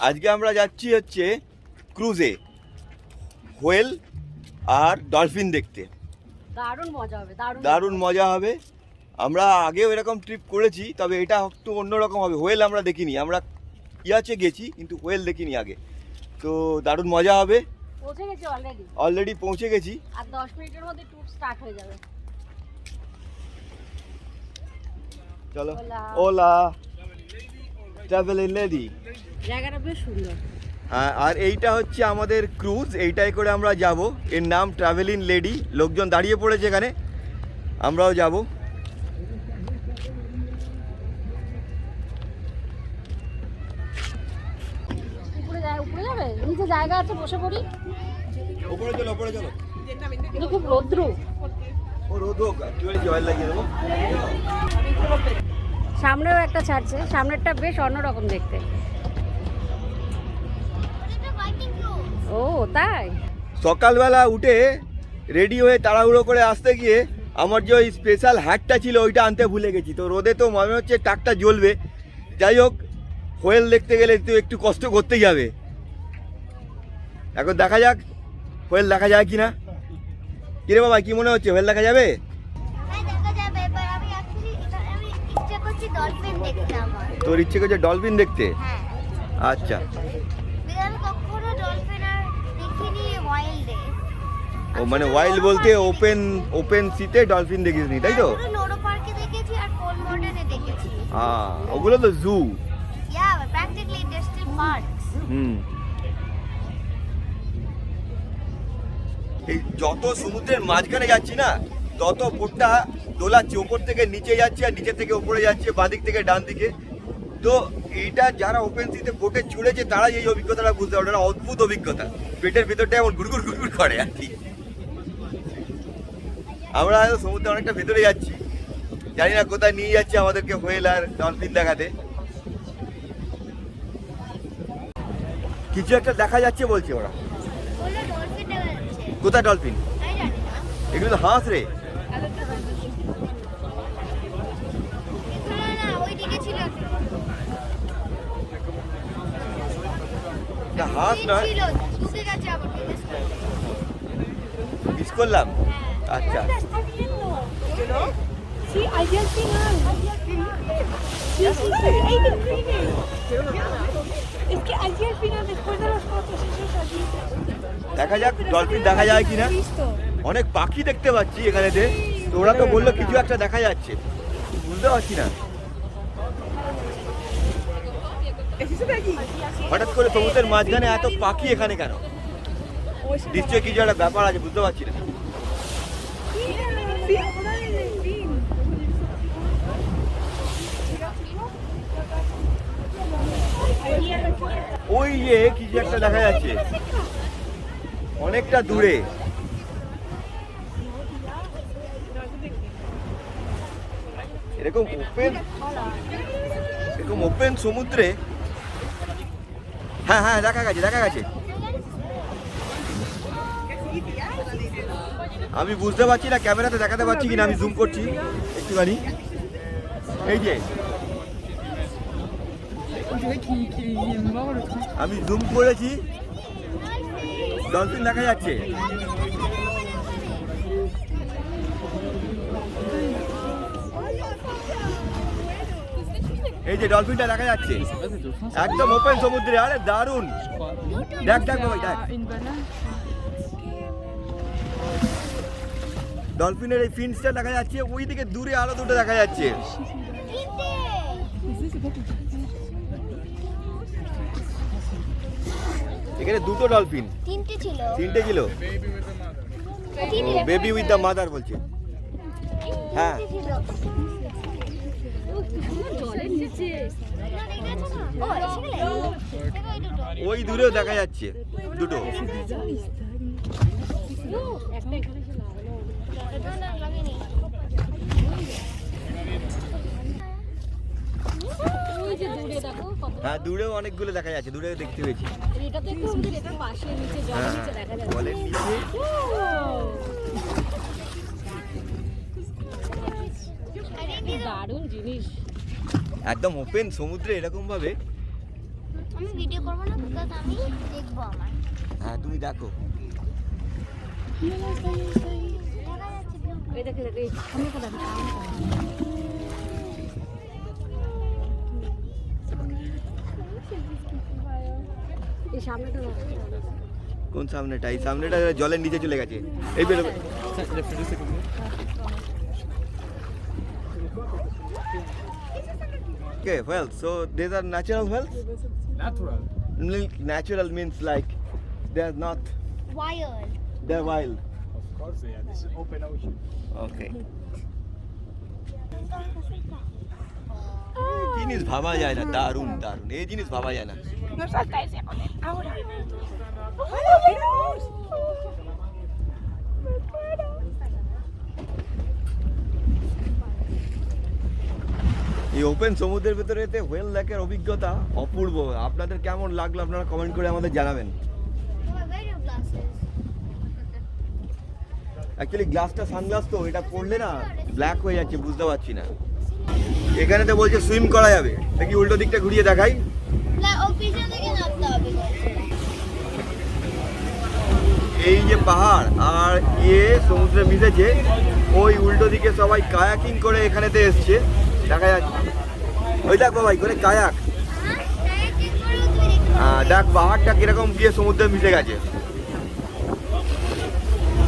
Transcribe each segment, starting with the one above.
আজকে আমরা যাচ্ছি হচ্ছে ক্রুজে, হোয়েল আর ডলফিন দেখতে। দারুণ মজা হবে, দারুণ মজা হবে। আমরা আগেও এরকম ট্রিপ করেছি, তবে এটা একটু অন্যরকম হবে। হোয়েল আমরা দেখিনি, আমরা ইয়াচে গেছি কিন্তু হোয়েল দেখিনি আগে। তো দারুণ মজা হবে। পৌঁছে গেছি অলরেডি পৌঁছে গেছি। আর 10 মিনিটের মধ্যে ট্যুর স্টার্ট হয়ে যাবে। চলো। OLA travelling lady. জায়গাটা বেশ সুন্দর। হ্যাঁ, আর এইটা হচ্ছে আমাদের ক্রুজ, এইটাই করে আমরা যাব। এর নাম ট্রাভেলিং লেডি। লোকজন দাঁড়িয়ে পড়েছে এখানে, আমরাও যাব। উপরে যাবে, নিচে জায়গা আছে, বসে পড়ি। উপরে চলো, উপরে চলো। এটা খুব রৌদ্র। ও রোদ হোক, একটুখানি জল লাগিয়ে দেবো। সামনেও একটা ছাড়ছে, সামনেরটা বেশ অন্যরকম দেখতে। ও তাই? সকালবেলা উঠে রেডি হয়ে তাড়াহুড়ো করে আসতে গিয়ে আমার যে ওই স্পেশাল হ্যাটটা ছিল ওইটা আনতে ভুলে গেছি। তো রোদে তো মনে হচ্ছে টাকটা জ্বলবে। যাই হোক, হোয়েল দেখতে গেলে তো একটু কষ্ট করতেই যাবে। এখন দেখা যাক হোয়েল দেখা যায় কি না। কিরে বাবা, কি মনে হচ্ছে, হোয়েল দেখা যাবে? তোর ইচ্ছে করছে ডলফিন দেখতে? আচ্ছা, ও মানে ওয়াইল্ড বলতে ওপেন সিতে ডলফিন দেখিসনি, তাই তো? ওগুলো তো জু। এই যত সমুদ্রের মাঝখানে যাচ্ছি না, তত বোটটা দোলাচ্ছে, ওপর থেকে নিচে যাচ্ছে আর নিচে থেকে ওপরে যাচ্ছে, বাঁদিক থেকে ডান দিকে। তো এইটা যারা ওপেন সিতে বোটে চড়েছে তারা এই অভিজ্ঞতাটা বুঝতে পারে। ওটা অদ্ভুত অভিজ্ঞতা, পেটের ভিতরটা এমন গুড়গুড় গুড়গুড় করে আর কি। আমরা সমুদ্রে অনেকটা ভেতরে যাচ্ছি, জানি না কোথায় নিয়ে যাচ্ছে আমাদেরকে হোয়েল আর ডলফিন দেখাতে। কিছু একটা দেখা যাচ্ছে বলছে ওরা। কোথায় ডলফিন? এগুলো তো হাঁস রে। হাঁস নয়, মিস করলাম। আচ্ছা, দেখা যাক ডলফিন দেখা যায় কিনা। অনেক পাখি দেখতে পাচ্ছি এখানেতে, তো ওরা তো বললো কিছু একটা দেখা যাচ্ছে, বুঝতে পারছি না। হঠাৎ করে সমুদ্রের মাঝখানে এত পাখি এখানে কেন? নিশ্চয়ই কিছু একটা ব্যাপার আছে, বুঝতে পারছি না। ওই যে কিছু একটা দেখা যাচ্ছে অনেকটা দূরে। এরকম ওপেন সমুদ্রে। হ্যাঁ হ্যাঁ, দেখা গেছে। আমি বুঝতে পারছি না ক্যামেরাতে দেখাতে পারছি কিনা, আমি জুম করছি একটুখানি। এই যে আমি জুম করেছি, ডলফিন দেখা যাচ্ছে। এই যে ডলফিনটা দেখা যাচ্ছে একদম ওপেন সমুদ্রে। আরে দারুণ, দেখ ভাই দেখ, ডলফিনের এই ফিন্সটা দেখা যাচ্ছে। ওইদিকে দূরে আরো দুটো দেখা যাচ্ছে। এখানে দুটো ডলফিন, তিনটে ছিল। বেবি উইথ দ্য মাদার বলছে। হ্যাঁ, ওই দূরেও দেখা যাচ্ছে দুটো। হ্যাঁ, দূরেও অনেকগুলো দেখা যাচ্ছে, দূরে দেখতে পেয়েছি। দারুণ জিনিস। একদম ওপেন সমুদ্রে এরকম ভাবে আমি ভিডিও করব না বিকজ আমি দেখবো আমার হ্যাঁ তুমি দেখো। দেখা যাচ্ছে blue এই দেখে এই সামনে কথা এই সামনেটা কোন সামনেটা? এই সামনেটা জলের নিচে চলে গেছে। এই বেরোবে। Okay, well, so these are natural wells? Natural. Natural means like they're not, wild they're wild. Of course they are. This is open ocean. Okay. এই জিনিস ভাবা যায় না, দারুণ দারুণ, এই জিনিস ভাবা যায় না। এই ওপেন সমুদ্রের ভেতরে হোয়েল দেখার অভিজ্ঞতা অপূর্ব। আপনাদের কেমন লাগলো আপনারা কমেন্ট করে আমাদের জানাবেন। where your glasses অ্যাকচুয়ালি গ্লাসটা সানগ্লাস তো, এটা পড়লে না ব্ল্যাক হয়ে যাচ্ছে, বুঝতে পারছি না। এখানে তো বলছে সুইম করা যাবে, দেখি উল্টো দিকটা ঘুরিয়ে দেখাই। না ও পিছন থেকে নামতে হবে এই যে পাহাড় আর ইয়ে সমুদ্রে মিশেছে, ওই উল্টো দিকে সবাই কায়াকিং করে এখানেতে এসছে, দেখা যাচ্ছে। ওই দেখ বাবাই করে কায়াক, কায়াকিং করো তুমি দেখতে দেখ পাহাড়টা কিরকম গিয়ে সমুদ্রে মিশে গেছে।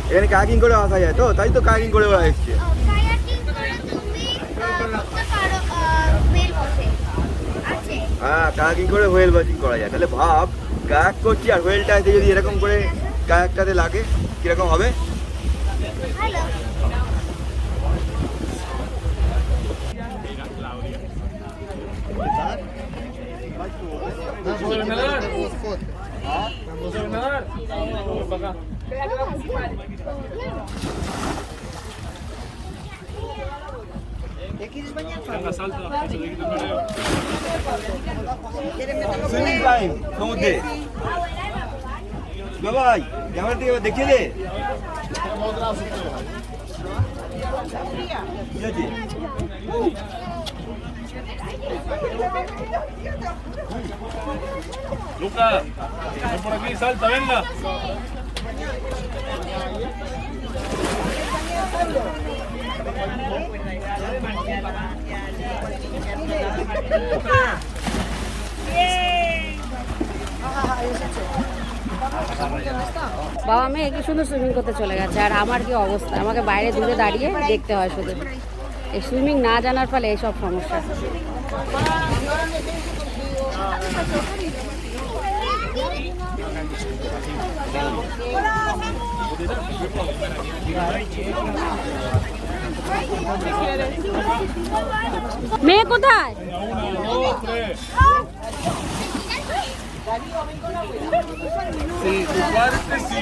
এখানে কায়াকিং করে আসা যায় তো, তাই তো কায়াকিং করে ওরা এসছে। কায়াকিং করে তুমি করতে পারো বেল বসে আছে হ্যাঁ, কায়াকিং করে হোয়েল ওয়াচিং করা যায়। তাহলে ভাব, কায়াক করছি আর হোয়েলটা এসে যদি এরকম করে কায়াকটাতে লাগে কিরকম হবে। Hello ¿Vamos a nadar? ¿Vamos a nadar? Vamos para acá. Venga, salta. Swimming time সমুদ্রে। বাবাই ক্যামেরা থেকে দেখিয়ে দে। কি আছে? Luca, ven por aquí, salta, venga. বাবা মেয়ে কি সুন্দর সুইমিং করতে চলে গেছে, আর আমার কি অবস্থা, আমাকে বাইরে দূরে দাঁড়িয়ে দেখতে হয় শুধু। এই সুইমিং না জানার ফলে এইসব সমস্যা। মেয়ে কোথায়? Una, dos, tres. Sí, tu parte sí.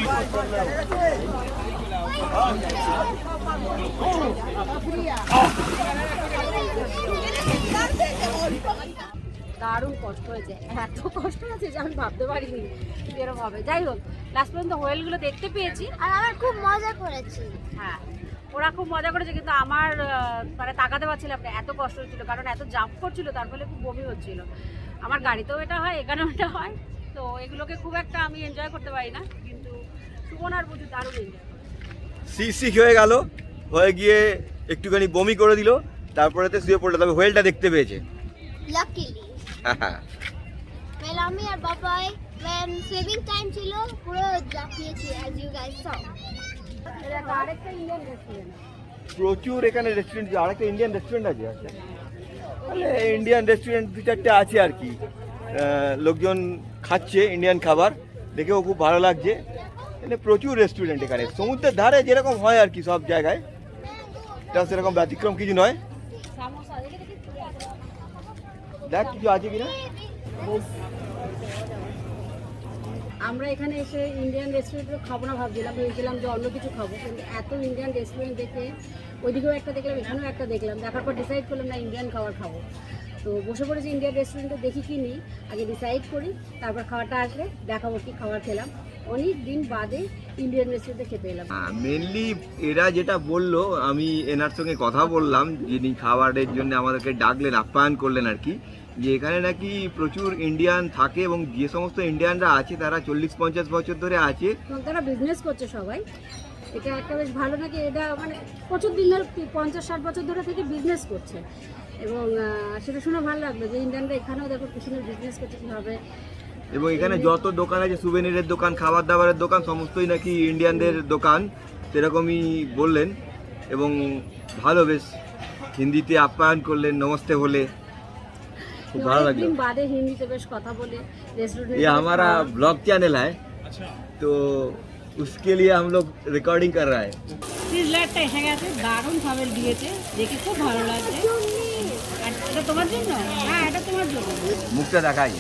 দারুণ কষ্ট হয়েছে, এত কষ্ট হয়েছে যে আমি ভাবতে পারিনি এরকম হবে। যাই হোক, লাস্ট পর্যন্ত হোয়েলগুলো দেখতে পেয়েছি। আর আমরা খুব মজা করেছি হ্যাঁ, ওরা খুব মজা করেছে, কিন্তু আমার মানে তাকাতে পারছিলাম না, এত কষ্ট হচ্ছিল, কারণ এত জাম্প করছিল, তার ফলে খুব বমি হচ্ছিল। আমার গাড়িতেও এটা হয়, এখানেও এটা হয়, তো এগুলোকে খুব একটা আমি এনজয় করতে পারি না, কিন্তু সুমন আর বুঝু দারুণ এনজয় করে। সিক হয়ে গেল, হয়ে গিয়ে একটুখানি বমি করে দিল, তারপরে তো শুয়ে পড়লো, তবে হোয়েলটা দেখতে পেয়েছে। লাকিলি আমি আর বাবাই when swimming time ছিল পুরো জাপিয়েছি as you guys saw এটা আরেকটা ইন্ডিয়ান রেস্টুরেন্ট। প্রচুর এখানে রেস্টুরেন্ট, আরেকটা ইন্ডিয়ান রেস্টুরেন্ট আছে। আচ্ছা, ইন্ডিয়ান রেস্টুরেন্ট দু চারটে আছে আর কি, লোকজন খাচ্ছে ইন্ডিয়ান খাবার, দেখেও খুব ভালো লাগছে। মানে প্রচুর রেস্টুরেন্ট এখানে, সমুদ্রের ধারে যেরকম হয় আর কি সব জায়গায়, এটা সেরকম ব্যতিক্রম কিছু নয়। সামোসা দেখে দেখ কিছু আছে কিনা। আমরা এখানে এসে ইন্ডিয়ান রেস্টুরেন্টে খাবো না ভাবছিলাম, ভেবেছিলাম যে অন্য কিছু খাবো, কিন্তু এত ইন্ডিয়ান রেস্টুরেন্ট দেখে ওইদিকেও একটা দেখলাম, এখানেও একটা দেখলাম, দেখার পর ডিসাইড করলাম না ইন্ডিয়ান খাবার খাবো। তো বসে পড়েছি ইন্ডিয়ান রেস্টুরেন্টে, দেখি কি নিই, আগে ডিসাইড করি, তারপর খাওয়াটা আসলে দেখাবো কি খাবার খেলাম। অনেক দিন বাদে ইন্ডিয়ান রেস্টুরেন্টে খেতে এলাম। মেনলি এরা যেটা বললো, আমি এনার সঙ্গে কথা বললাম, যিনি খাবারের জন্য আমাদেরকে ডাকলেন, আপ্যায়ন করলেন আর কি, যে এখানে নাকি প্রচুর ইন্ডিয়ান থাকে এবং যে সমস্ত ইন্ডিয়ানরা আছে তারা 40-50 বছর ধরে আছে। এবং তারা বিজনেস করছে সবাই, এটা একটা বেশ ভালো নাকি, এটা মানে প্রচুর দিন ধরে 50-60 বছর ধরে থেকে বিজনেস করছে এবং সেটা শুনে ভালো লাগলো যে ইন্ডিয়ানরা এখানেও দেখো কি সুন্দর বিজনেস করছে কীভাবে। এবং এখানে যত দোকান আছে, সুভেনিরের দোকান, খাবার দাবারের দোকান, সমস্তই নাকি ইন্ডিয়ানদের দোকান, সেরকমই বললেন। এবং ভালো, বেশ হিন্দিতে আপ্যায়ন করলেন, নমস্তে বলে, খুব ভালো লাগলো। दिन बादे হিন্দিতে বেশ কথা বলে रेस्टोरेंट। ये हमारा ब्लॉग चैनल है, तो उसके लिए हम लोग रिकॉर्डिंग कर रहा है। সিজলারটা এসে গেছে, দারুণ খাবার দিয়েছে, দেখে খুব ভালো লাগছে। আর এটা তোমার জন্য? হ্যাঁ, এটা তোমার জন্য। মুখটা দেখাই।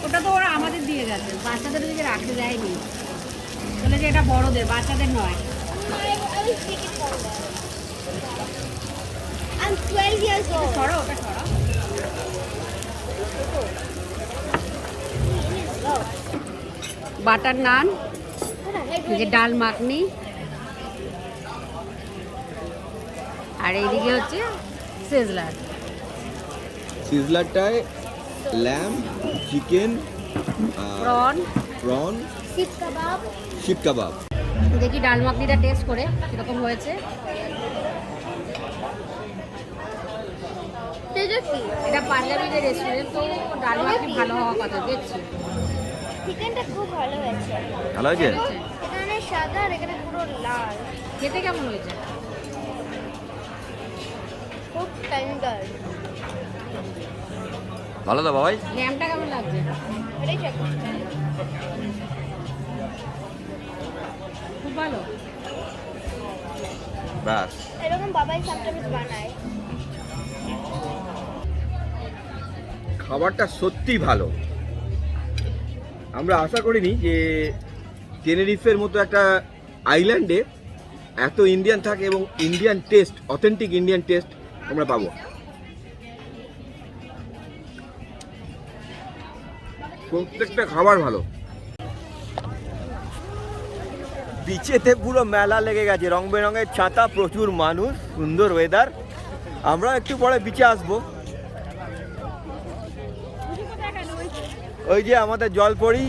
ওটা তো ওরা আমাদের দিয়ে গেছে, বাচ্চাদের দিকে রাখতে দেয়নি, বলেছে এটা বড়দের, বাচ্চাদের নয়। I'm 12 years old. সরো, ওটা সরো। বাটার নান, এই যে ডাল মাখনি, আর এইদিকে হচ্ছে সিজলার। সিজলারটায় lamb, chicken, prawn, prawn, Sip kebab. Seekh kebab. দেখি ডাল মাখনিটা টেস্ট করে কীরকম হয়েছে। তেজস্বী এটা পাঞ্জাবিদের রেস্টুরেন্ট, তো ডাল মাখনি ভালো হওয়া কথা, দেখছি। চিকেনটা খুব ভালো হয়েছে। ভালো হয়েছে? এখানে সাদা আর এখানে পুরো লাল, খেতে কেমন হয়েছে? খুব টেন্ডার। ভালো তো বাবাই? ল্যাম্পটা কেমন লাগছে? এটাই চেক খুব ভালো। ব্যাস। এরকম বাবাই সামটাইমস বানায়। খাবারটা সত্যি ভালো। আমরা আশা করিনি যে টেনেরিফের মতো একটা আইল্যান্ডে এত ইন্ডিয়ান থাকে এবং Indian test, authentic Indian test আমরা পাবো। প্রত্যেকটা খাবার ভালো। বিচেতে পুরো মেলা লেগে গেছে, রং বেরঙের ছাতা, প্রচুর মানুষ, সুন্দর ওয়েদার। আমরা একটু পরে বিচে আসবো। ওই যে আমাদের জলপরি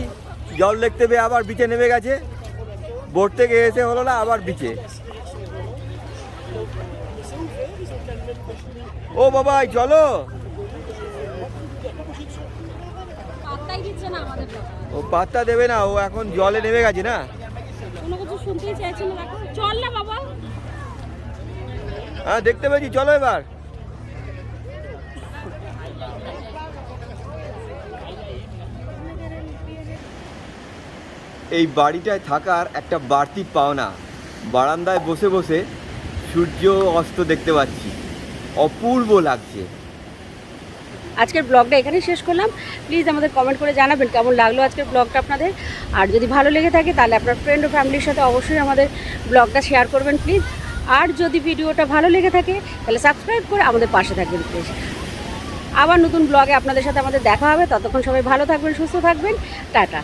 জল দেখতে পেয়ে আবার বিচে নেমে গেছে, বোট থেকে এসে হলো না, আবার বিচে। ও বাবাই চলো। পাত্তাই দিচ্ছে না আমাদের কথা, ও পাত্তা দেবে না, ও এখন জলে নেমে গেছে না, কোনো কিছু শুনতেই চাইছে না। দেখো, চল না বাবা। হ্যাঁ দেখতে পেয়েছি, চলো এবার। এই বাড়িটায় থাকার একটা বাড়তি পাওনা, বারান্দায় বসে বসে সূর্য অস্ত দেখতে পাচ্ছি, অপূর্ব লাগছে। আজকের ব্লগটা এখানেই শেষ করলাম। প্লিজ আমাদের কমেন্ট করে জানাবেন কেমন লাগলো আজকের ব্লগটা আপনাদের। আর যদি ভালো লেগে থাকে তাহলে আপনার ফ্রেন্ড ও ফ্যামিলির সাথে অবশ্যই আমাদের ব্লগটা শেয়ার করবেন প্লিজ। আর যদি ভিডিওটা ভালো লেগে থাকে তাহলে সাবস্ক্রাইব করে আমাদের পাশে থাকবেন প্লিজ। আবার নতুন ব্লগে আপনাদের সাথে আমাদের দেখা হবে, ততক্ষণ সবাই ভালো থাকবেন, সুস্থ থাকবেন, টাটা।